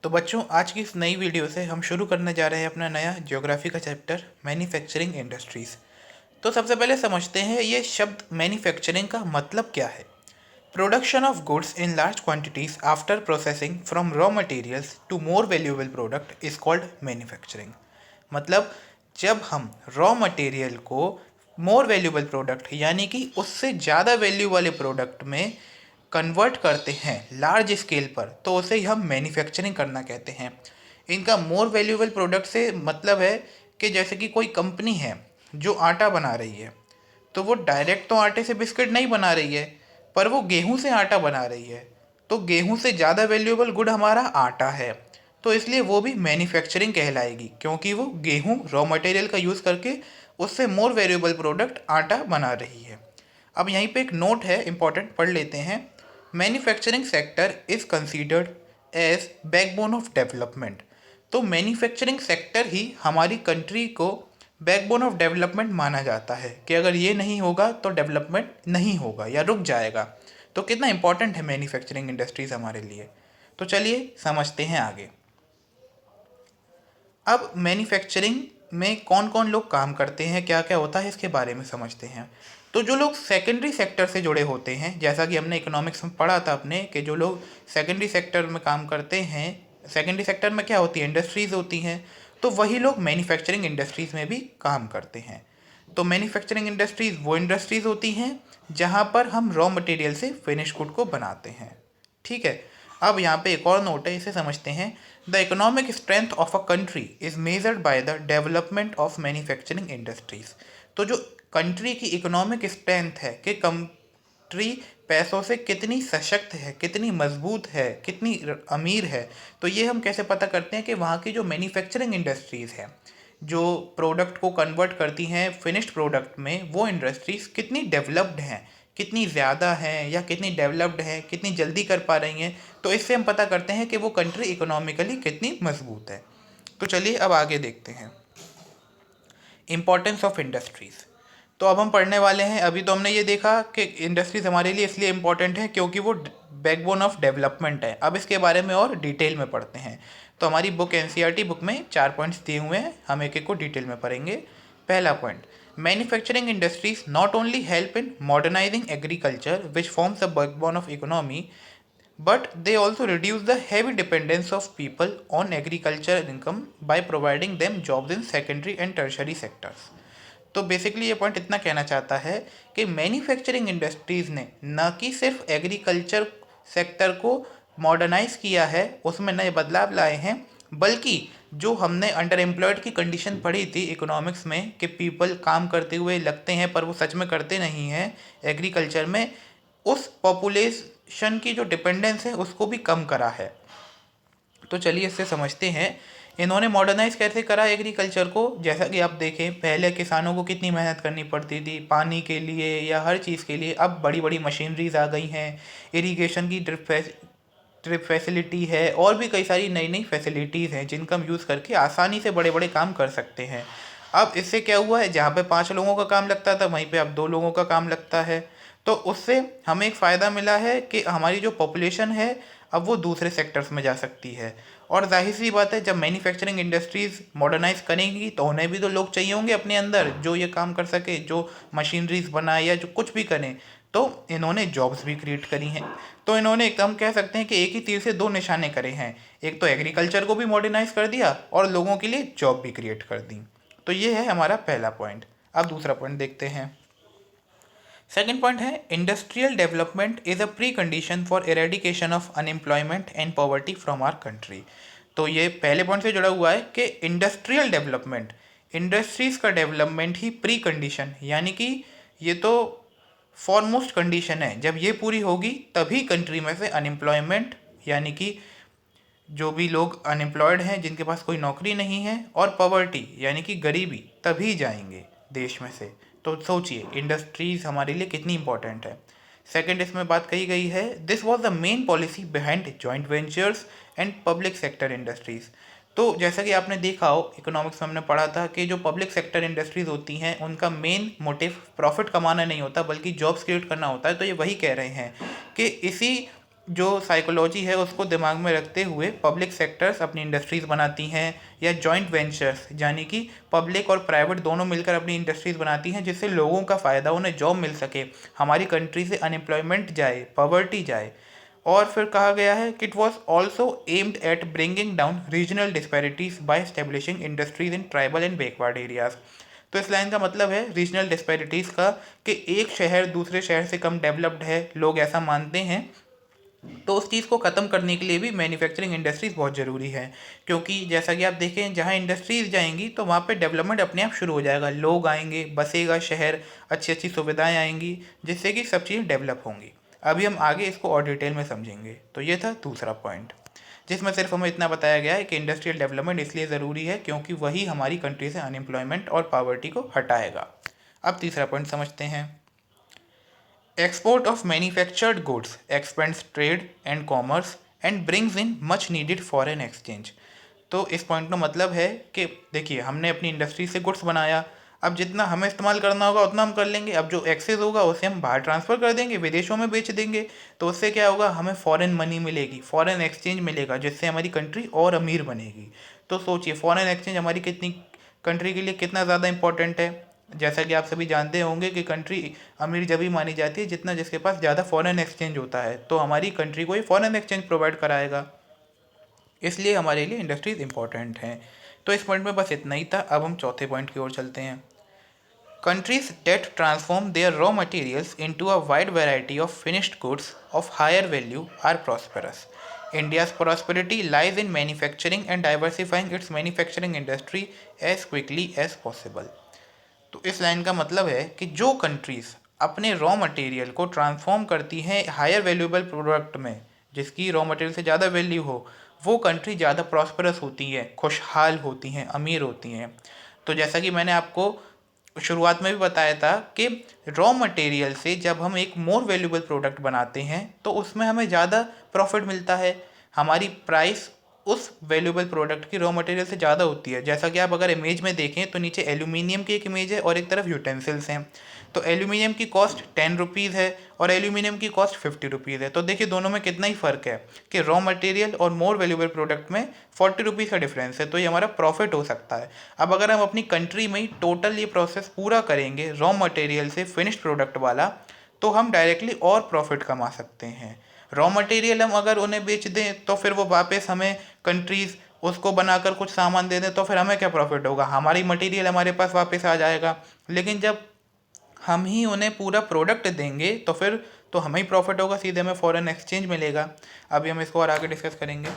तो बच्चों, आज की इस नई वीडियो से हम शुरू करने जा रहे हैं अपना नया ज्योग्राफी का चैप्टर मैन्युफैक्चरिंग इंडस्ट्रीज़। तो सबसे पहले समझते हैं ये शब्द मैन्युफैक्चरिंग का मतलब क्या है। Production of goods in large quantities after processing from raw materials to more valuable product is called manufacturing. मतलब जब हम रॉ मटेरियल को मोर वैल्यूएबल प्रोडक्ट यानी कि उससे ज़्यादा वैल्यू वाले प्रोडक्ट में कन्वर्ट करते हैं लार्ज स्केल पर, तो उसे हम मैन्युफैक्चरिंग करना कहते हैं। इनका मोर वैल्यूएबल प्रोडक्ट से मतलब है कि जैसे कि कोई कंपनी है जो आटा बना रही है, तो वो डायरेक्ट तो आटे से बिस्किट नहीं बना रही है, पर वो गेहूं से आटा बना रही है। तो गेहूं से ज़्यादा वैल्यूएबल गुड हमारा आटा है, तो इसलिए वो भी मैन्युफैक्चरिंग कहलाएगी, क्योंकि वो गेहूं रॉ मटेरियल का यूज़ करके उससे मोर वैल्यूएबल प्रोडक्ट आटा बना रही है। अब यहीं पे एक नोट है इंपॉर्टेंट, पढ़ लेते हैं। Manufacturing sector is considered as backbone of development. तो मैन्युफैक्चरिंग सेक्टर ही हमारी कंट्री को बैकबोन ऑफ डेवलपमेंट माना जाता है कि अगर ये नहीं होगा तो डेवलपमेंट नहीं होगा या रुक जाएगा। तो कितना इंपॉर्टेंट है मैन्युफैक्चरिंग इंडस्ट्रीज हमारे लिए। तो चलिए समझते हैं आगे। अब मैन्युफैक्चरिंग में कौन कौन लोग काम करते हैं, क्या क्या होता है, इसके बारे में समझते हैं। तो जो लोग सेकेंडरी सेक्टर से जुड़े होते हैं, जैसा कि हमने इकोनॉमिक्स में पढ़ा था अपने, कि जो लोग सेकेंडरी सेक्टर में काम करते हैं, सेकेंडरी सेक्टर में क्या होती है, इंडस्ट्रीज़ होती हैं, तो वही लोग मैन्युफैक्चरिंग इंडस्ट्रीज़ में भी काम करते हैं। तो मैन्युफैक्चरिंग इंडस्ट्रीज़ वो इंडस्ट्रीज़ होती हैं जहाँ पर हम रॉ मटेरियल से फिनिश गुड को बनाते हैं। ठीक है। अब यहाँ पे एक और नोट है, इसे समझते हैं। The economic strength of a country is measured by the development of manufacturing industries. तो जो कंट्री की इकोनॉमिक स्ट्रेंथ है कि कंट्री पैसों से कितनी सशक्त है, कितनी मजबूत है, कितनी अमीर है, तो ये हम कैसे पता करते हैं कि वहाँ की जो मैन्युफैक्चरिंग इंडस्ट्रीज़ हैं, जो प्रोडक्ट को कन्वर्ट करती हैं फिनिश्ड प्रोडक्ट में, वो इंडस्ट्रीज़ कितनी डेवलप्ड हैं, कितनी ज़्यादा हैं या कितनी डेवलप्ड हैं, कितनी जल्दी कर पा रही हैं। तो इससे हम पता करते हैं कि वो कंट्री इकोनॉमिकली कितनी मजबूत है। तो चलिए अब आगे देखते हैं इम्पोर्टेंस ऑफ इंडस्ट्रीज़। तो अब हम पढ़ने वाले हैं, अभी तो हमने ये देखा कि इंडस्ट्रीज़ हमारे लिए इसलिए इम्पोर्टेंट है क्योंकि वो बैकबोन ऑफ डेवलपमेंट है। अब इसके बारे में और डिटेल में पढ़ते हैं। तो हमारी बुक एनसीईआरटी बुक में 4 पॉइंट्स दिए हुए हैं, हम एक एक को डिटेल में पढ़ेंगे। पहला point, manufacturing industries not only help in modernising agriculture which forms the backbone of economy, but they also reduce the heavy dependence of people on agricultural income by providing them jobs in secondary and tertiary sectors. तो basically ये point इतना कहना चाहता है कि manufacturing industries ने न कि सिर्फ एग्रीकल्चर सेक्टर को मॉडर्नाइज किया है, उसमें नए बदलाव लाए हैं, बल्कि जो हमने अंडर एम्प्लॉयड की कंडीशन पढ़ी थी इकोनॉमिक्स में कि पीपल काम करते हुए लगते हैं पर वो सच में करते नहीं हैं एग्रीकल्चर में, उस पॉपुलेशन की जो डिपेंडेंस है उसको भी कम करा है। तो चलिए इससे समझते हैं इन्होंने मॉडर्नाइज कैसे करा एग्रीकल्चर को। जैसा कि आप देखें, पहले किसानों को कितनी मेहनत करनी पड़ती थी पानी के लिए या हर चीज़ के लिए, अब बड़ी बड़ी मशीनरीज आ गई हैं, इरिगेशन की ड्रिप फैसिलिटी है, और भी कई सारी नई नई फैसिलिटीज़ हैं जिनका हम यूज़ करके आसानी से बड़े बड़े काम कर सकते हैं। अब इससे क्या हुआ है, जहाँ पे 5 लोगों का काम लगता था वहीं पे अब 2 लोगों का काम लगता है। तो उससे हमें एक फ़ायदा मिला है कि हमारी जो पॉपुलेशन है अब वो दूसरे सेक्टर्स में जा सकती है। और जाहिर सी बात है, जब मैन्युफैक्चरिंग इंडस्ट्रीज़ मॉडर्नाइज करेंगी तो उन्हें भी तो लोग चाहिए होंगे अपने अंदर जो ये काम कर सके, जो मशीनरीज बनाए या जो कुछ भी करें। तो इन्होंने जॉब्स भी क्रिएट करी हैं। तो इन्होंने एक, हम कह सकते हैं कि एक ही तीर से 2 निशाने करे हैं। एक तो एग्रीकल्चर को भी मॉडर्नाइज कर दिया और लोगों के लिए जॉब भी क्रिएट कर दी। तो ये है हमारा पहला पॉइंट। अब दूसरा पॉइंट देखते हैं। सेकेंड पॉइंट है, industrial development is a pre condition for eradication of unemployment and poverty from our country. तो ये पहले पॉइंट से जुड़ा हुआ है कि इंडस्ट्रियल डेवलपमेंट, इंडस्ट्रीज़ का डेवलपमेंट ही प्री कंडीशन, यानी कि ये तो फॉरमोस्ट कंडीशन है। जब ये पूरी होगी तभी कंट्री में से अनएम्प्लॉयमेंट, यानी कि जो भी लोग अनएम्प्लॉयड हैं जिनके पास कोई नौकरी नहीं है, और पॉवर्टी यानी कि गरीबी, तभी जाएंगे देश में से। तो सोचिए इंडस्ट्रीज़ हमारे लिए कितनी इंपॉर्टेंट है। सेकंड इसमें बात कही गई है, this was the main policy behind joint ventures and public sector industries. तो जैसा कि आपने देखा हो, इकोनॉमिक्स में हमने पढ़ा था कि जो पब्लिक सेक्टर इंडस्ट्रीज़ होती हैं उनका मेन मोटिव प्रॉफिट कमाना नहीं होता बल्कि जॉब्स क्रिएट करना होता है। तो ये वही कह रहे हैं कि इसी जो साइकोलॉजी है उसको दिमाग में रखते हुए पब्लिक सेक्टर्स अपनी इंडस्ट्रीज़ बनाती हैं, या जॉइंट वेंचर्स यानी कि पब्लिक और प्राइवेट दोनों मिलकर अपनी इंडस्ट्रीज़ बनाती हैं, जिससे लोगों का फ़ायदा, उन्हें जॉब मिल सके, हमारी कंट्री से अनएम्प्लॉयमेंट जाए, पॉवर्टी जाए। और फिर कहा गया है कि it was also aimed at bringing down regional disparities by establishing industries in tribal and backward areas. तो इस लाइन का मतलब है रीजनल डिस्पैरिटीज़ का, कि एक शहर दूसरे शहर से कम डेवलप्ड है, लोग ऐसा मानते हैं। तो उस चीज़ को ख़त्म करने के लिए भी मैन्युफैक्चरिंग इंडस्ट्रीज़ बहुत ज़रूरी है, क्योंकि जैसा कि आप देखें जहाँ इंडस्ट्रीज़ जाएंगी तो वहाँ पे डेवलपमेंट अपने आप शुरू हो जाएगा, लोग आएंगे, बसेगा शहर, अच्छी अच्छी सुविधाएं आएंगी, जिससे कि सब चीज़ें डेवलप होंगी। अभी हम आगे इसको और डिटेल में समझेंगे। तो ये था दूसरा पॉइंट, जिसमें सिर्फ हमें इतना बताया गया है कि इंडस्ट्रियल डेवलपमेंट इसलिए ज़रूरी है क्योंकि वही हमारी कंट्री से अनएम्प्लॉयमेंट और पॉवर्टी को हटाएगा। अब तीसरा पॉइंट समझते हैं। Export of manufactured goods expands trade and commerce and brings in much needed foreign exchange। तो इस पॉइंट का मतलब है कि देखिए, हमने अपनी इंडस्ट्री से गुड्स बनाया, अब जितना हमें इस्तेमाल करना होगा उतना हम कर लेंगे, अब जो एक्सेस होगा उसे हम बाहर ट्रांसफ़र कर देंगे, विदेशों में बेच देंगे। तो उससे क्या होगा, हमें फॉरेन मनी मिलेगी, फॉरेन एक्सचेंज मिलेगा, जिससे हमारी कंट्री और अमीर बनेगी। तो सोचिए फॉरेन एक्सचेंज हमारी कितनी, कंट्री के लिए कितना ज़्यादा इंपॉर्टेंट है। जैसा कि आप सभी जानते होंगे कि कंट्री अमीर जब ही मानी जाती है जितना जिसके पास ज़्यादा फॉरेन एक्सचेंज होता है, तो हमारी कंट्री को ही फॉरेन एक्सचेंज प्रोवाइड कराएगा, इसलिए हमारे लिए इंडस्ट्रीज इंपॉर्टेंट हैं। तो इस पॉइंट में बस इतना ही था। अब हम चौथे पॉइंट की ओर चलते हैं। Countries that transform their raw materials into a wide variety of finished goods of higher value are prosperous. India's prosperity lies in manufacturing and diversifying its manufacturing industry as quickly as possible। तो इस line का मतलब है कि जो countries अपने raw material को transform करती हैं हायर वैल्यूएबल प्रोडक्ट में, जिसकी रॉ मटेरियल से ज़्यादा वैल्यू हो, वो कंट्री ज़्यादा प्रॉस्परस होती हैं, खुशहाल होती हैं, अमीर होती हैं। तो जैसा कि मैंने आपको शुरुआत में भी बताया था कि रॉ मटेरियल से जब हम एक मोर वैल्यूएबल प्रोडक्ट बनाते हैं तो उसमें हमें ज़्यादा प्रॉफिट मिलता है, हमारी प्राइस उस वैल्यूएबल प्रोडक्ट की रॉ मटेरियल से ज़्यादा होती है। जैसा कि आप अगर इमेज में देखें तो नीचे एल्यूमिनियम की एक इमेज है और एक तरफ यूटेंसिल्स हैं। तो एल्यूमिनियम की कॉस्ट 10 रुपीज़ है और एल्यूमिनियम की कॉस्ट 50 रुपीज़ है। तो देखिए दोनों में कितना ही फ़र्क है कि रॉ मटेरियल और मोर वैल्यूएबल प्रोडक्ट में 40 रुपीज़ का डिफरेंस है। तो ये हमारा प्रॉफिट हो सकता है। अब अगर हम अपनी कंट्री में ही टोटल ये प्रोसेस पूरा करेंगे रॉ मटेरियल से फिनिश्ड प्रोडक्ट वाला, तो हम डायरेक्टली और प्रॉफिट कमा सकते हैं। रॉ मटेरियल हम अगर उन्हें बेच दें तो फिर वो वापस हमें कंट्रीज़ उसको बनाकर कुछ सामान दे दें, तो फिर हमें क्या प्रॉफिट होगा, हमारी मटेरियल हमारे पास वापस आ जाएगा। लेकिन जब हम ही उन्हें पूरा प्रोडक्ट देंगे तो फिर तो हमें ही प्रॉफिट होगा, सीधे हमें फॉरेन एक्सचेंज मिलेगा। अभी हम इसको और आगे डिस्कस करेंगे।